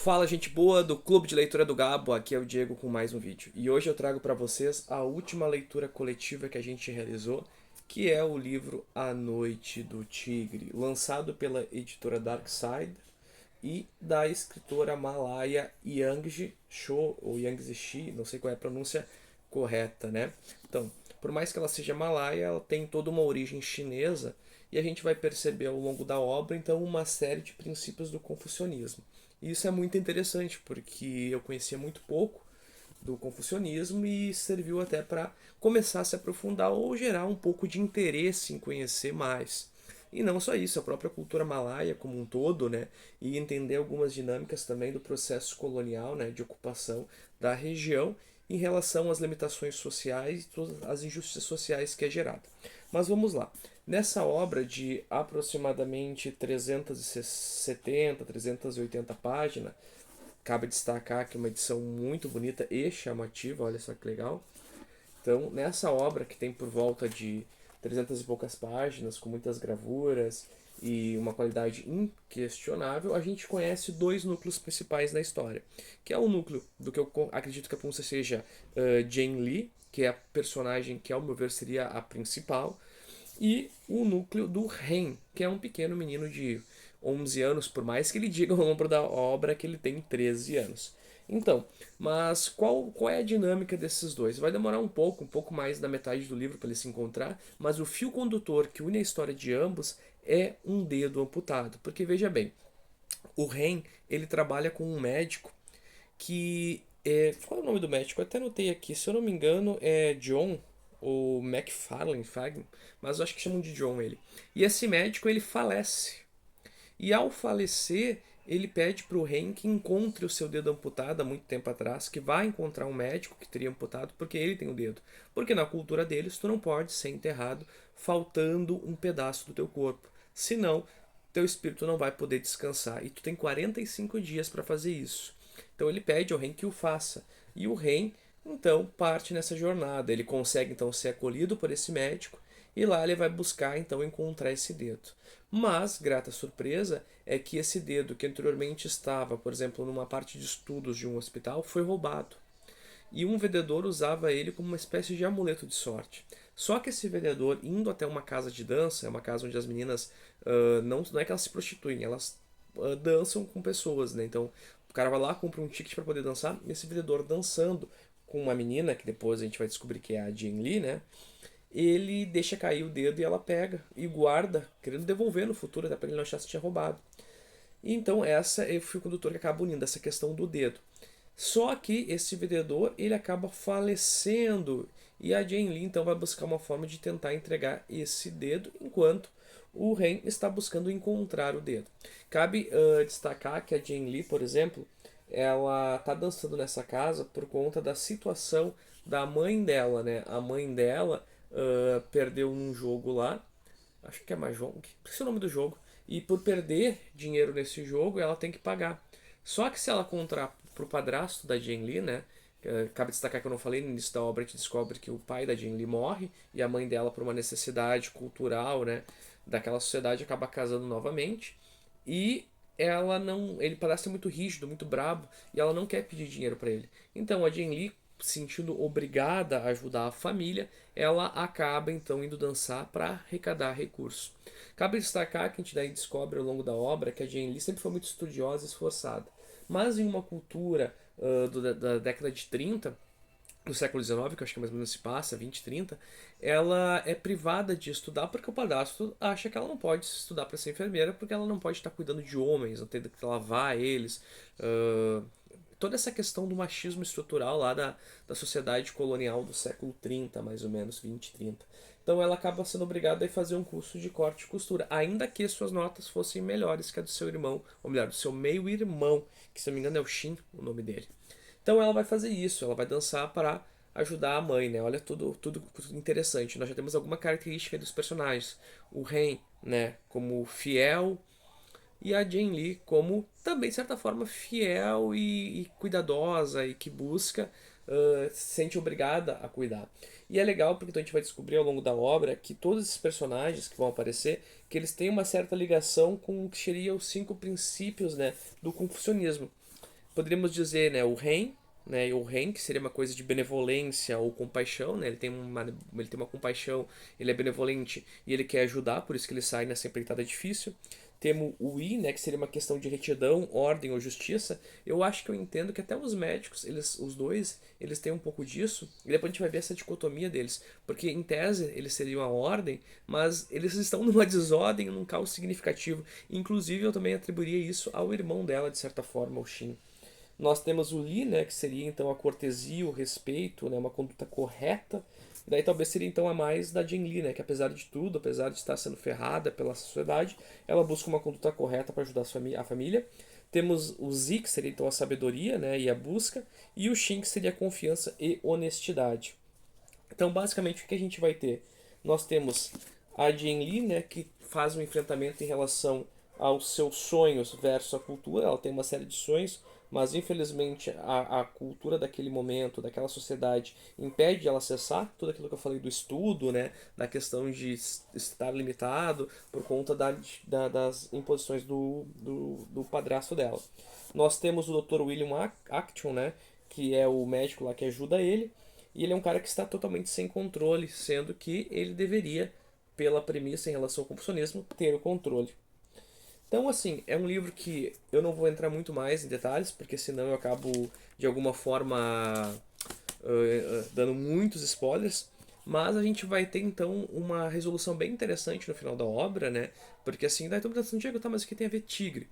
Fala, gente boa do Clube de Leitura do Gabo, aqui é o Diego com mais um vídeo. E hoje eu trago para vocês a última leitura coletiva que a gente realizou, que é o livro A Noite do Tigre, lançado pela editora Darkside e da escritora malaya Yangzi Cho, ou Yangzi Shi, não sei qual é a pronúncia correta, né? Então, por mais que ela seja malaya, ela tem toda uma origem chinesa e a gente vai perceber ao longo da obra, então, uma série de princípios do confucionismo. E isso é muito interessante, porque eu conhecia muito pouco do confucionismo e serviu até para começar a se aprofundar ou gerar um pouco de interesse em conhecer mais. E não só isso, a própria cultura malaia como um todo, né, e entender algumas dinâmicas também do processo colonial, né, de ocupação da região em relação às limitações sociais e todas as injustiças sociais que é gerada. Mas vamos lá. Nessa obra de aproximadamente 370, 380 páginas, cabe destacar que é uma edição muito bonita e chamativa, olha só que legal. Então, nessa obra, que tem por volta de 300 e poucas páginas, com muitas gravuras e uma qualidade inquestionável, a gente conhece dois núcleos principais da história, que é o núcleo do que eu acredito que a pronúncia seja Jane Lee, que é a personagem que, ao meu ver, seria a principal, e o núcleo do Ren, que é um pequeno menino de 11 anos, por mais que ele diga ao longo da obra que ele tem 13 anos. Então, mas qual é a dinâmica desses dois? Vai demorar um pouco mais da metade do livro para eles se encontrar, mas o fio condutor que une a história de ambos é um dedo amputado. Porque veja bem, o Ren, ele trabalha com um médico que é, qual é o nome do médico? Eu até anotei aqui, se eu não me engano, é John ou McFarlane, mas eu acho que chamam de John ele. E esse médico ele falece. E ao falecer, ele pede para o Ren que encontre o seu dedo amputado há muito tempo atrás, que vai encontrar um médico que teria amputado porque ele tem o dedo. Porque na cultura deles, tu não pode ser enterrado faltando um pedaço do teu corpo. Senão, teu espírito não vai poder descansar. E tu tem 45 dias para fazer isso. Então ele pede ao Ren que o faça. E o Ren, então, parte nessa jornada. Ele consegue, então, ser acolhido por esse médico e lá ele vai buscar, então, encontrar esse dedo. Mas, grata surpresa, é que esse dedo que anteriormente estava, por exemplo, numa parte de estudos de um hospital, foi roubado. E um vendedor usava ele como uma espécie de amuleto de sorte. Só que esse vendedor, indo até uma casa de dança, é uma casa onde as meninas não é que elas se prostituem, elas dançam com pessoas, né? Então o cara vai lá, compra um ticket para poder dançar, e esse vendedor dançando com uma menina, que depois a gente vai descobrir que é a Jane Lee, né? Ele deixa cair o dedo e ela pega e guarda, querendo devolver no futuro, até para ele não achar se tinha roubado. E então essa é o fio condutor que acaba unindo, essa questão do dedo. Só que esse vendedor ele acaba falecendo e a Jane Lee então vai buscar uma forma de tentar entregar esse dedo enquanto o Ren está buscando encontrar o dedo. Cabe destacar que a Jane Lee, por exemplo, ela está dançando nessa casa por conta da situação da mãe dela, né? A mãe dela perdeu num jogo lá, acho que é Mahjong, esqueci o nome do jogo, e por perder dinheiro nesse jogo ela tem que pagar. Só que se ela contar pro padrasto da Jane Lee, né? Cabe destacar que eu não falei no início da obra, a gente descobre que o pai da Jane Lee morre e a mãe dela, por uma necessidade cultural, né, daquela sociedade, acaba casando novamente. E ela não, ele parece ser muito rígido, muito brabo, e ela não quer pedir dinheiro para ele. Então a Jane Lee, se sentindo obrigada a ajudar a família, ela acaba então indo dançar para arrecadar recursos. Cabe destacar que a gente daí descobre ao longo da obra que a Jane Lee sempre foi muito estudiosa e esforçada. Mas em uma cultura da década de 30, do século XIX, que eu acho que mais ou menos se passa, 20, 30, ela é privada de estudar porque o padrasto acha que ela não pode estudar para ser enfermeira porque ela não pode estar cuidando de homens, não tem que lavar eles. Toda essa questão do machismo estrutural lá da sociedade colonial do século 30, mais ou menos, 20, 30. Então ela acaba sendo obrigada a fazer um curso de corte e costura, ainda que suas notas fossem melhores que a do seu irmão, ou melhor, do seu meio-irmão, que se não me engano é o Shin, o nome dele. Então ela vai fazer isso, ela vai dançar para ajudar a mãe, né? Olha tudo interessante. Nós já temos alguma característica dos personagens. O Ren, né, como fiel, e a Jane Lee como também, de certa forma, fiel e cuidadosa e que busca, se sente obrigada a cuidar. E é legal porque então a gente vai descobrir ao longo da obra que todos esses personagens que vão aparecer, que eles têm uma certa ligação com o que seria os cinco princípios, né, do confucionismo. poderíamos dizer, né, o Ren, né, o Ren, que seria uma coisa de benevolência ou compaixão, né, ele tem uma compaixão, ele é benevolente e ele quer ajudar, por isso que ele sai nessa empreitada difícil. Temos o I, né, que seria uma questão de retidão, ordem ou justiça. Eu acho que eu entendo que até os médicos, os dois, eles têm um pouco disso. E depois a gente vai ver essa dicotomia deles. Porque, em tese, eles seriam a ordem, mas eles estão numa desordem, num caos significativo. Inclusive, eu também atribuiria isso ao irmão dela, de certa forma, o Shin. Nós temos o Li, né, que seria então a cortesia, o respeito, né, uma conduta correta. E daí talvez seria então a mais da Jen Li, né, que apesar de tudo, apesar de estar sendo ferrada pela sociedade, ela busca uma conduta correta para ajudar a família. Temos o Zi, que seria então a sabedoria, né, e a busca, e o Shin, que seria a confiança e honestidade. Então, basicamente, o que a gente vai ter? Nós temos a Jen Li, né, que faz um enfrentamento em relação aos seus sonhos versus a cultura. Ela tem uma série de sonhos, mas infelizmente a cultura daquele momento, daquela sociedade, impede ela acessar tudo aquilo que eu falei do estudo, né, da questão de estar limitado por conta das imposições do padrasto dela. Nós temos o Dr. William Action, né, que é o médico lá que ajuda ele, e ele é um cara que está totalmente sem controle, sendo que ele deveria, pela premissa em relação ao compulsionismo, ter o controle. Então, assim, é um livro que eu não vou entrar muito mais em detalhes, porque senão eu acabo, de alguma forma, dando muitos spoilers. Mas a gente vai ter, então, uma resolução bem interessante no final da obra, né? Porque, assim, daí todo mundo pensando, Diego, tá, mas o que tem a ver tigre?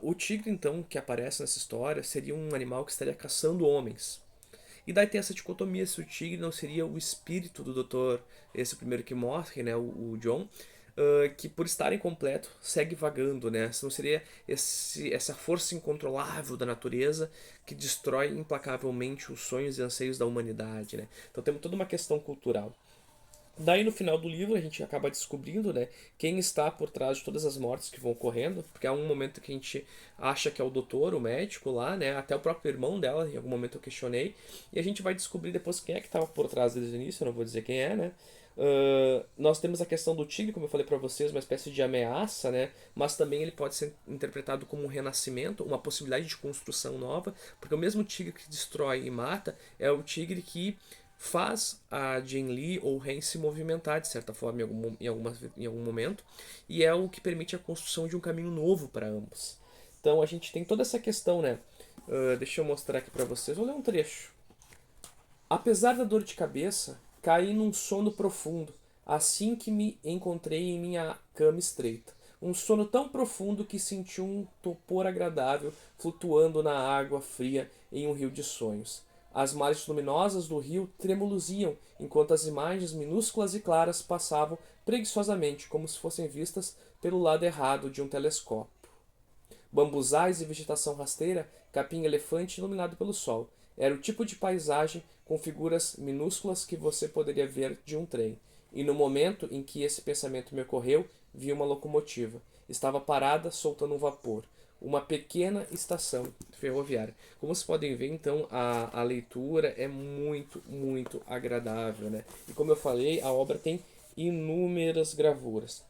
O tigre, então, que aparece nessa história, seria um animal que estaria caçando homens. E daí tem essa dicotomia se o tigre não seria o espírito do doutor, esse primeiro que morre, né, o John, que por estar incompleto segue vagando, né? Se não seria essa força incontrolável da natureza que destrói implacavelmente os sonhos e anseios da humanidade, né? Então temos toda uma questão cultural. Daí no final do livro a gente acaba descobrindo, né, quem está por trás de todas as mortes que vão ocorrendo, porque há um momento que a gente acha que é o doutor, o médico lá, né, até o próprio irmão dela, em algum momento eu questionei, e a gente vai descobrir depois quem é que estava por trás desde o início, eu não vou dizer quem é, né. Nós temos a questão do tigre, como eu falei para vocês, uma espécie de ameaça, né, mas também ele pode ser interpretado como um renascimento, uma possibilidade de construção nova, porque o mesmo tigre que destrói e mata é o tigre que faz a Jen Li ou Ren se movimentar de certa forma em algum momento, e é o que permite a construção de um caminho novo para ambos. Então a gente tem toda essa questão, né? Deixa eu mostrar aqui para vocês, vou ler um trecho. Apesar da dor de cabeça, caí num sono profundo assim que me encontrei em minha cama estreita. Um sono tão profundo que senti um topor agradável flutuando na água fria em um rio de sonhos. As margens luminosas do rio tremuluziam enquanto as imagens minúsculas e claras passavam preguiçosamente, como se fossem vistas pelo lado errado de um telescópio. Bambuzais e vegetação rasteira, capim-elefante iluminado pelo sol. Era o tipo de paisagem com figuras minúsculas que você poderia ver de um trem. E no momento em que esse pensamento me ocorreu, vi uma locomotiva. Estava parada, soltando um vapor. Uma pequena estação ferroviária. Como vocês podem ver, então, a leitura é muito, muito agradável, né? E como eu falei, a obra tem inúmeras gravuras.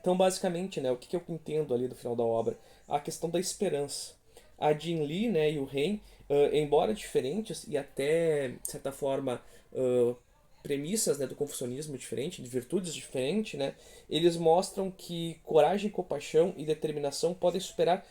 Então, basicamente, né, o que eu entendo ali do final da obra? A questão da esperança. A Jin Lee, né, e o Ren, embora diferentes e até, de certa forma, premissas, né, do confucionismo diferente, de virtudes diferentes, né, eles mostram que coragem, compaixão e determinação podem superar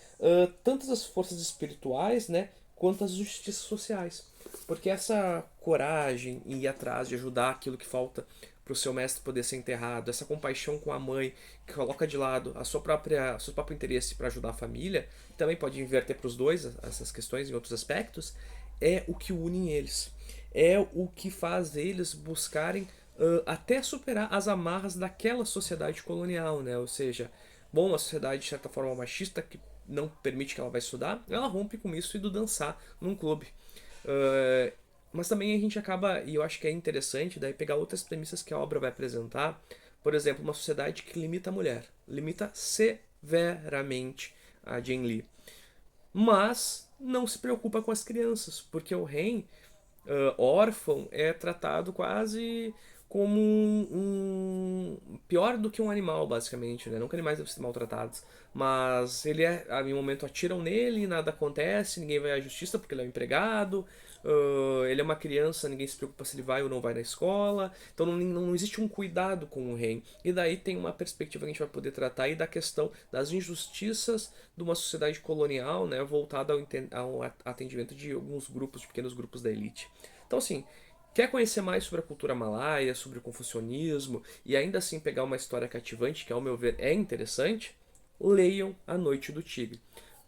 tantas as forças espirituais, né, quanto as justiças sociais. Porque essa coragem em ir atrás de ajudar aquilo que falta para o seu mestre poder ser enterrado, essa compaixão com a mãe que coloca de lado o seu próprio interesse para ajudar a família, também pode inverter para os dois essas questões em outros aspectos, é o que une eles. É o que faz eles buscarem até superar as amarras daquela sociedade colonial, né? Ou seja, bom, a sociedade de certa forma machista que não permite que ela vá estudar, ela rompe com isso e do dançar num clube. Uh, mas também a gente acaba, e eu acho que é interessante, daí pegar outras premissas que a obra vai apresentar. Por exemplo, uma sociedade que limita a mulher, limita severamente a Jane Lee. Mas não se preocupa com as crianças, porque o Ren, órfão, é tratado quase como pior do que um animal, basicamente, né? Não que animais devem ser maltratados, mas ele em um momento atiram nele, nada acontece, ninguém vai à justiça porque ele é um empregado, ele é uma criança, ninguém se preocupa se ele vai ou não vai na escola, então não existe um cuidado com o rei. E daí tem uma perspectiva que a gente vai poder tratar aí da questão das injustiças de uma sociedade colonial, né, voltada ao atendimento de alguns grupos, de pequenos grupos da elite. Então, assim, quer conhecer mais sobre a cultura malaia, sobre o confucionismo e ainda assim pegar uma história cativante, que ao meu ver é interessante? Leiam A Noite do Tigre.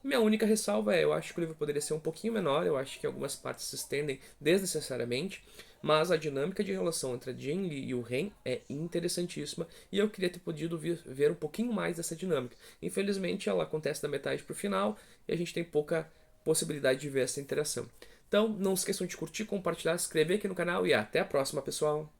Minha única ressalva é, eu acho que o livro poderia ser um pouquinho menor, eu acho que algumas partes se estendem desnecessariamente, mas a dinâmica de relação entre a Jane Lee e o Ren é interessantíssima e eu queria ter podido ver um pouquinho mais dessa dinâmica. Infelizmente ela acontece da metade para o final e a gente tem pouca possibilidade de ver essa interação. Então, não esqueçam de curtir, compartilhar, se inscrever aqui no canal e até a próxima, pessoal!